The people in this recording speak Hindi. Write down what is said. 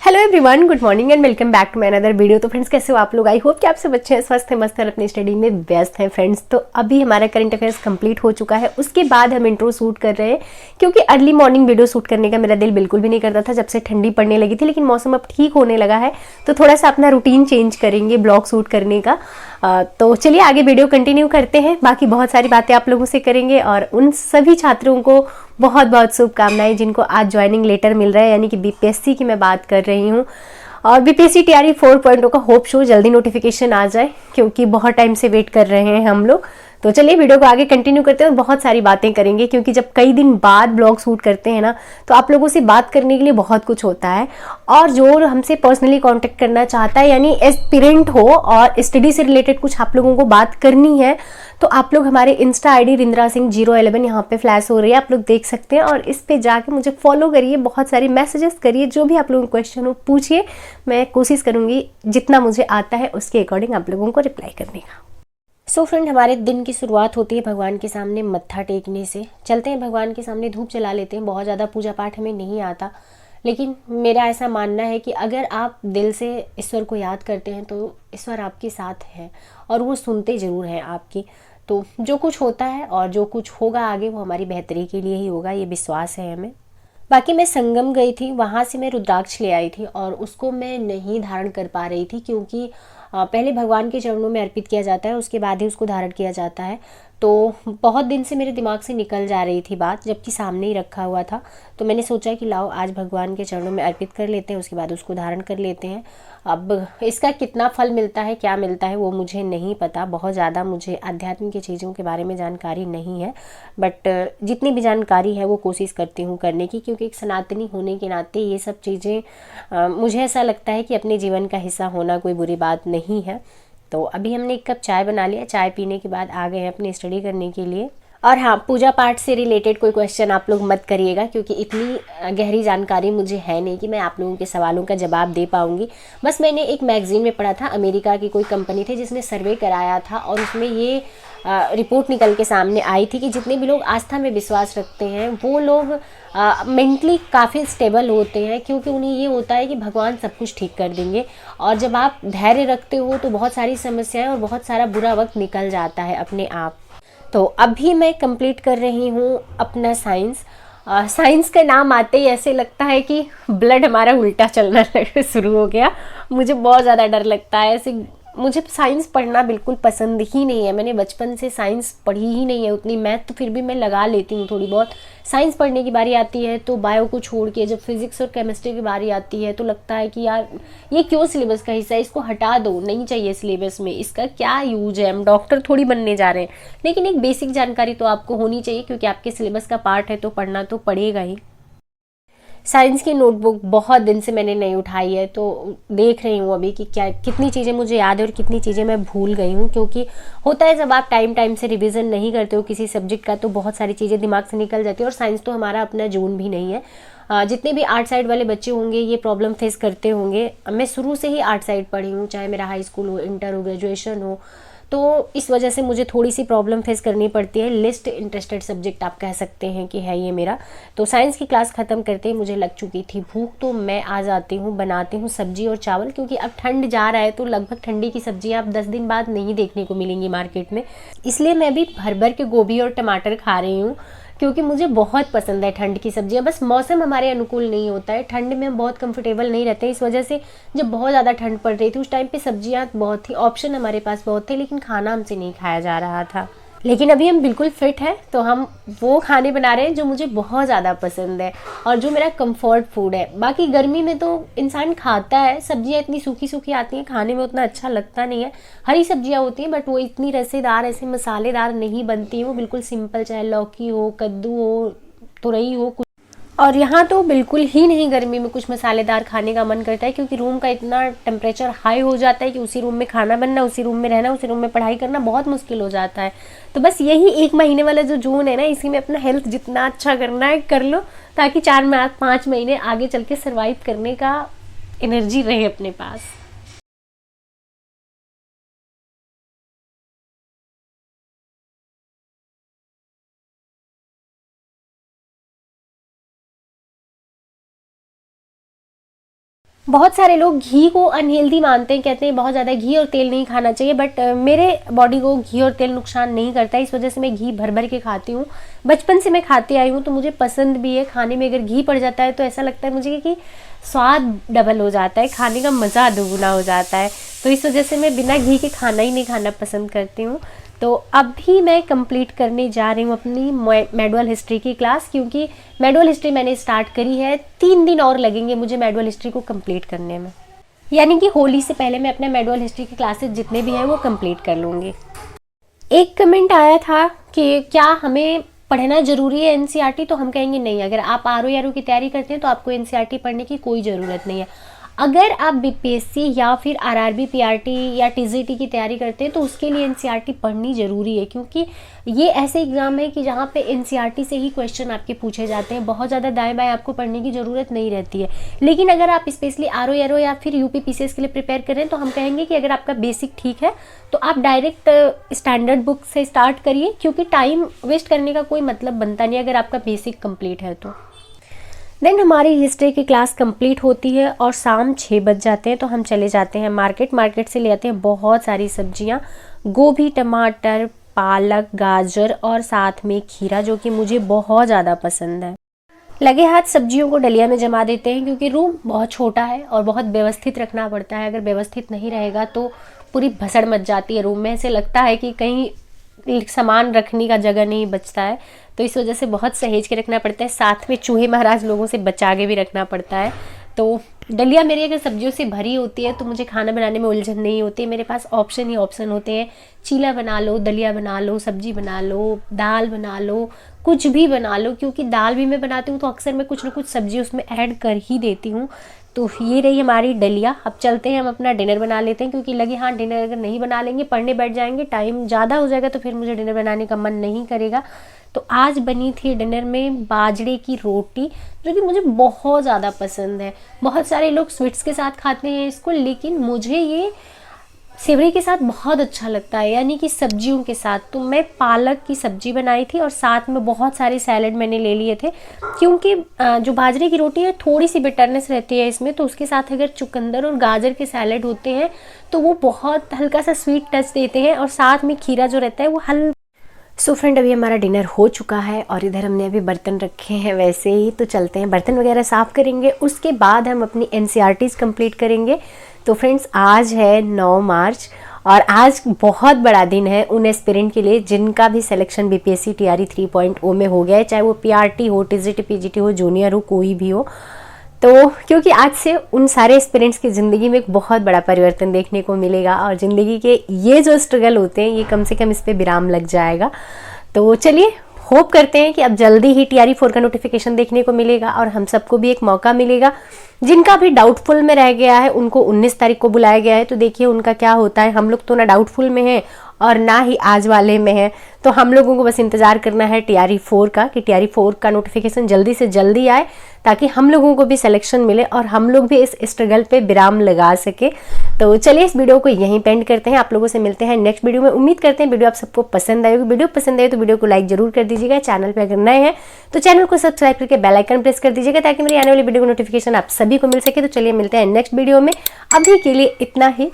Hello everyone, good morning and welcome back to my another video. तो फ्रेंड्स, कैसे हो आप लोग? आई होप कि आप सब अच्छे हैं, स्वस्थ हैं, मस्त हैं, अपनी स्टडी में व्यस्त हैं। फ्रेंड्स, तो अभी हमारा करंट अफेयर्स कंप्लीट हो चुका है। उसके बाद हम इंट्रो शूट कर रहे हैं, क्योंकि अर्ली मॉर्निंग वीडियो शूट करने का मेरा दिल बिल्कुल भी नहीं करता था जब से ठंडी पड़ने लगी थी। लेकिन मौसम अब ठीक होने लगा है, तो थोड़ा सा अपना रूटीन चेंज करेंगे ब्लॉग शूट करने का। तो चलिए आगे वीडियो कंटिन्यू करते हैं। बाकी बहुत सारी बातें आप लोगों से करेंगे और उन सभी छात्रों को बहुत बहुत शुभकामनाएं जिनको आज ज्वाइनिंग लेटर मिल रहा है, यानी कि बीपीएससी की मैं बात कर रही हूँ। और बीपीएससी टीआरई 4.0 का होप शो जल्दी नोटिफिकेशन आ जाए, क्योंकि बहुत टाइम से वेट कर रहे हैं हम लोग। तो चलिए वीडियो को आगे कंटिन्यू करते हैं और बहुत सारी बातें करेंगे, क्योंकि जब कई दिन बाद ब्लॉग शूट करते हैं ना, तो आप लोगों से बात करने के लिए बहुत कुछ होता है। और जो हमसे पर्सनली कांटेक्ट करना चाहता है, यानी एस्पिरेंट हो और स्टडी से रिलेटेड कुछ आप लोगों को बात करनी है, तो आप लोग हमारे इंस्टा आईडी रिंद्रा सिंह 011 यहाँ पे फ्लैश हो रही है, आप लोग देख सकते हैं। और इस पे जाके मुझे फॉलो करिए, बहुत सारी मैसेजेस करिए, जो भी आप लोगों को क्वेश्चन हो पूछिए। मैं कोशिश करूंगी जितना मुझे आता है उसके अकॉर्डिंग आप लोगों को रिप्लाई करने का। सो फ्रेंड, हमारे दिन की शुरुआत होती है भगवान के सामने मत्था टेकने से। चलते हैं भगवान के सामने, धूप जला लेते हैं। बहुत ज़्यादा पूजा पाठ हमें नहीं आता, लेकिन मेरा ऐसा मानना है कि अगर आप दिल से ईश्वर को याद करते हैं तो ईश्वर आपके साथ है और वो सुनते ज़रूर हैं आपकी। तो जो कुछ होता है और जो कुछ होगा आगे, वो हमारी बेहतरी के लिए ही होगा, ये विश्वास है हमें। बाकी मैं संगम गई थी, वहाँ से मैं रुद्राक्ष ले आई थी और उसको मैं नहीं धारण कर पा रही थी, क्योंकि पहले भगवान के चरणों में अर्पित किया जाता है, उसके बाद ही उसको धारण किया जाता है। तो बहुत दिन से मेरे दिमाग से निकल जा रही थी बात, जबकि सामने ही रखा हुआ था। तो मैंने सोचा कि लाओ आज भगवान के चरणों में अर्पित कर लेते हैं, उसके बाद उसको धारण कर लेते हैं। अब इसका कितना फल मिलता है, क्या मिलता है, वो मुझे नहीं पता। बहुत ज़्यादा मुझे आध्यात्म की चीज़ों के बारे में जानकारी नहीं है, बट जितनी भी जानकारी है वो कोशिश करती हूँ करने की, क्योंकि एक सनातनी होने के नाते ये सब चीज़ें मुझे ऐसा लगता है कि अपने जीवन का हिस्सा होना कोई बुरी बात नहीं है। तो अभी हमने एक कप चाय बना लिया, चाय पीने के बाद आ गए हैं अपनी स्टडी करने के लिए। और हाँ, पूजा पाठ से रिलेटेड कोई क्वेश्चन आप लोग मत करिएगा, क्योंकि इतनी गहरी जानकारी मुझे है नहीं कि मैं आप लोगों के सवालों का जवाब दे पाऊँगी। बस मैंने एक मैगजीन में पढ़ा था, अमेरिका की कोई कंपनी थी जिसने सर्वे कराया था, और उसमें ये रिपोर्ट निकल के सामने आई थी कि जितने भी लोग आस्था में विश्वास रखते हैं वो लोग मेंटली काफ़ी स्टेबल होते हैं, क्योंकि उन्हें ये होता है कि भगवान सब कुछ ठीक कर देंगे। और जब आप धैर्य रखते हो तो बहुत सारी समस्याएं और बहुत सारा बुरा वक्त निकल जाता है अपने आप। तो अभी मैं कंप्लीट कर रही हूँ अपना साइंस। साइंस का नाम आते ही ऐसे लगता है कि ब्लड हमारा उल्टा चलना शुरू हो गया। मुझे बहुत ज़्यादा डर लगता है ऐसे। मुझे साइंस पढ़ना बिल्कुल पसंद ही नहीं है, मैंने बचपन से साइंस पढ़ी ही नहीं है उतनी। मैथ तो फिर भी मैं लगा लेती हूँ थोड़ी बहुत। साइंस पढ़ने की बारी आती है तो बायो को छोड़ के जब फिजिक्स और केमिस्ट्री की बारी आती है तो लगता है कि यार ये क्यों सिलेबस का हिस्सा है, इसको हटा दो, नहीं चाहिए सिलेबस में, इसका क्या यूज है, हम डॉक्टर थोड़ी बनने जा रहे हैं। लेकिन एक बेसिक जानकारी तो आपको होनी चाहिए, क्योंकि आपके सिलेबस का पार्ट है तो पढ़ना तो पड़ेगा ही। साइंस की नोटबुक बहुत दिन से मैंने नहीं उठाई है, तो देख रही हूँ अभी कि क्या कितनी चीज़ें मुझे याद है और कितनी चीज़ें मैं भूल गई हूँ। क्योंकि होता है जब आप टाइम टाइम से रिवीजन नहीं करते हो किसी सब्जेक्ट का, तो बहुत सारी चीज़ें दिमाग से निकल जाती है। और साइंस तो हमारा अपना जोन भी नहीं है। जितने भी आर्ट साइड वाले बच्चे होंगे ये प्रॉब्लम फेस करते होंगे। मैं शुरू से ही आर्ट साइड पढ़ी हूँ, चाहे मेरा हाई स्कूल हो, इंटर हो, ग्रेजुएशन हो। तो इस वजह से मुझे थोड़ी सी प्रॉब्लम फेस करनी पड़ती है। लिस्ट इंटरेस्टेड सब्जेक्ट आप कह सकते हैं कि है ये मेरा। तो साइंस की क्लास ख़त्म करते ही मुझे लग चुकी थी भूख, तो मैं आ जाती हूँ, बनाती हूँ सब्जी और चावल। क्योंकि अब ठंड जा रहा है तो लगभग ठंडी की सब्जी आप 10 दिन बाद नहीं देखने को मिलेंगी मार्केट में। इसलिए मैं भी भर भर के गोभी और टमाटर खा रही हूँ, क्योंकि मुझे बहुत पसंद है ठंड की सब्जियां। बस मौसम हमारे अनुकूल नहीं होता है, ठंड में हम बहुत कंफर्टेबल नहीं रहते। इस वजह से जब बहुत ज़्यादा ठंड पड़ रही थी उस टाइम पे सब्जियां बहुत थी, ऑप्शन हमारे पास बहुत थे, लेकिन खाना हमसे नहीं खाया जा रहा था। लेकिन अभी हम बिल्कुल फिट हैं, तो हम वो खाने बना रहे हैं जो मुझे बहुत ज़्यादा पसंद है और जो मेरा कंफर्ट फूड है। बाकी गर्मी में तो इंसान खाता है, सब्जियां इतनी सूखी सूखी आती हैं, खाने में उतना अच्छा लगता नहीं है। हरी सब्जियां होती हैं बट वो इतनी रसेदार, ऐसे मसालेदार नहीं बनती हैं। वो बिल्कुल सिंपल, चाहे लौकी हो, कद्दू हो, तुरई हो। और यहाँ तो बिल्कुल ही नहीं गर्मी में कुछ मसालेदार खाने का मन करता है, क्योंकि रूम का इतना टेम्परेचर हाई हो जाता है कि उसी रूम में खाना बनना, उसी रूम में रहना, उसी रूम में पढ़ाई करना बहुत मुश्किल हो जाता है। तो बस यही 1 महीने वाला जो जून है ना, इसी में अपना हेल्थ जितना अच्छा करना है कर लो, ताकि 4-5 महीने आगे चल के सर्वाइव करने का एनर्जी रहे अपने पास। बहुत सारे लोग घी को अनहेल्दी मानते हैं, कहते हैं बहुत ज़्यादा घी और तेल नहीं खाना चाहिए, बट मेरे बॉडी को घी और तेल नुकसान नहीं करता है, इस वजह से मैं घी भर भर के खाती हूँ। बचपन से मैं खाती आई हूँ तो मुझे पसंद भी है। खाने में अगर घी पड़ जाता है तो ऐसा लगता है मुझे कि स्वाद डबल हो जाता है, खाने का मज़ा दोगुना हो जाता है। तो इस वजह से मैं बिना घी के खाना ही नहीं खाना पसंद करती हूँ। तो अभी मैं कंप्लीट करने जा रही हूँ अपनी मेडुअल हिस्ट्री की क्लास, क्योंकि मेडुअल हिस्ट्री मैंने स्टार्ट करी है, 3 दिन और लगेंगे मुझे मेडुअल हिस्ट्री को कंप्लीट करने में। यानी कि होली से पहले मैं अपने मेडुअल हिस्ट्री की क्लासेस जितने भी हैं वो कंप्लीट कर लूँगी। एक कमेंट आया था कि क्या हमें पढ़ना ज़रूरी है एनसीईआरटी, तो हम कहेंगे नहीं। अगर आप आरओ की तैयारी करते हैं तो आपको एनसीईआरटी पढ़ने की कोई ज़रूरत नहीं है। अगर आप बीपीएससी या फिर आरआरबी, पीआरटी या टीजीटी की तैयारी करते हैं तो उसके लिए एनसीईआरटी पढ़नी ज़रूरी है, क्योंकि ये ऐसे एग्ज़ाम है कि जहाँ पे एनसीईआरटी से ही क्वेश्चन आपके पूछे जाते हैं। बहुत ज़्यादा दाएं बाएं आपको पढ़ने की ज़रूरत नहीं रहती है। लेकिन अगर आप स्पेशली आरओ या फिर यूपी पीसीएस के लिए प्रिपेयर कर रहे हैं तो हम कहेंगे कि अगर आपका बेसिक ठीक है तो आप डायरेक्ट स्टैंडर्ड बुक से स्टार्ट करिए, क्योंकि टाइम वेस्ट करने का कोई मतलब बनता नहीं अगर आपका बेसिक कंप्लीट है तो। देन हमारी हिस्ट्री की क्लास कंप्लीट होती है और शाम 6 बज जाते हैं तो हम चले जाते हैं मार्केट से ले आते हैं बहुत सारी सब्जियां, गोभी, टमाटर, पालक, गाजर और साथ में खीरा, जो कि मुझे बहुत ज़्यादा पसंद है। लगे हाथ सब्जियों को डलिया में जमा देते हैं, क्योंकि रूम बहुत छोटा है और बहुत व्यवस्थित रखना पड़ता है। अगर व्यवस्थित नहीं रहेगा तो पूरी भसड़ मच जाती है रूम में, ऐसे लगता है कि कहीं सामान रखने का जगह नहीं बचता है। तो इस वजह से बहुत सहेज के रखना पड़ता है, साथ में चूहे महाराज लोगों से बचा के भी रखना पड़ता है। तो डलिया मेरी अगर सब्जियों से भरी होती है तो मुझे खाना बनाने में उलझन नहीं होती है। मेरे पास ऑप्शन ही ऑप्शन होते हैं, चीला बना लो, दलिया बना लो, सब्जी बना लो, दाल बना लो, कुछ भी बना लो। क्योंकि दाल भी मैं बनाती हूँ तो अक्सर मैं कुछ ना कुछ सब्जी उसमें ऐड कर ही देती हूँ। तो ये रही हमारी डलिया। अब चलते हैं हम अपना डिनर बना लेते हैं, क्योंकि लगे हाँ डिनर अगर नहीं बना लेंगे, पढ़ने बैठ जाएंगे, टाइम ज़्यादा हो जाएगा तो फिर मुझे डिनर बनाने का मन नहीं करेगा। तो आज बनी थी डिनर में बाजरे की रोटी, जो कि मुझे बहुत ज़्यादा पसंद है। बहुत सारे लोग स्वीट्स के साथ खाते हैं इसको, लेकिन मुझे ये सेवरी के साथ बहुत अच्छा लगता है, यानी कि सब्जियों के साथ। तो मैं पालक की सब्जी बनाई थी और साथ में बहुत सारे सैलेड मैंने ले लिए थे, क्योंकि जो बाजरे की रोटी है थोड़ी सी बिटरनेस रहती है इसमें, तो उसके साथ अगर चुकंदर और गाजर के सैलेड होते हैं तो वो बहुत हल्का सा स्वीट टच देते हैं, और साथ में खीरा जो रहता है वो हल्का। सो फ्रेंड, अभी हमारा डिनर हो चुका है और इधर हमने अभी बर्तन रखे हैं वैसे ही, तो चलते हैं बर्तन वगैरह साफ़ करेंगे, उसके बाद हम अपनी एनसीईआरटीज़ कंप्लीट करेंगे। तो फ्रेंड्स, आज है 9 मार्च और आज बहुत बड़ा दिन है उन एस्पिरेंट के लिए जिनका भी सिलेक्शन बीपीएससी टीआरई 3.0 में हो गया है, चाहे वो पीआरटी हो, टीजीटी, पीजीटी हो, जूनियर हो, कोई भी हो। तो क्योंकि आज से उन सारे एस्पिरेंट्स की ज़िंदगी में एक बहुत बड़ा परिवर्तन देखने को मिलेगा और ज़िंदगी के ये जो स्ट्रगल होते हैं ये कम से कम इस पर विराम लग जाएगा। तो चलिए, होप करते हैं कि अब जल्दी ही टीआरई 4 का नोटिफिकेशन देखने को मिलेगा और हम सबको भी एक मौका मिलेगा। जिनका भी डाउटफुल में रह गया है उनको 19 तारीख को बुलाया गया है, तो देखिए उनका क्या होता है। हम लोग तो ना डाउटफुल में हैं और ना ही आज वाले में है, तो हम लोगों को बस इंतज़ार करना है टीआरई 4 का, कि टीआरई 4 का नोटिफिकेशन जल्दी से जल्दी आए ताकि हम लोगों को भी सिलेक्शन मिले और हम लोग भी इस स्ट्रगल पे विराम लगा सके। तो चलिए इस वीडियो को यहीं पेंड करते हैं, आप लोगों से मिलते हैं नेक्स्ट वीडियो में। उम्मीद करते हैं वीडियो आप सबको पसंद आएगी। वीडियो पसंद आए तो वीडियो को लाइक जरूर कर दीजिएगा। चैनल पर अगर नए हैं तो चैनल को सब्सक्राइब करके बेल आइकन प्रेस कर दीजिएगा ताकि मेरी आने वाली वीडियो को नोटिफिकेशन आप सभी को मिल सके। तो चलिए मिलते हैं नेक्स्ट वीडियो में, अभी के लिए इतना ही।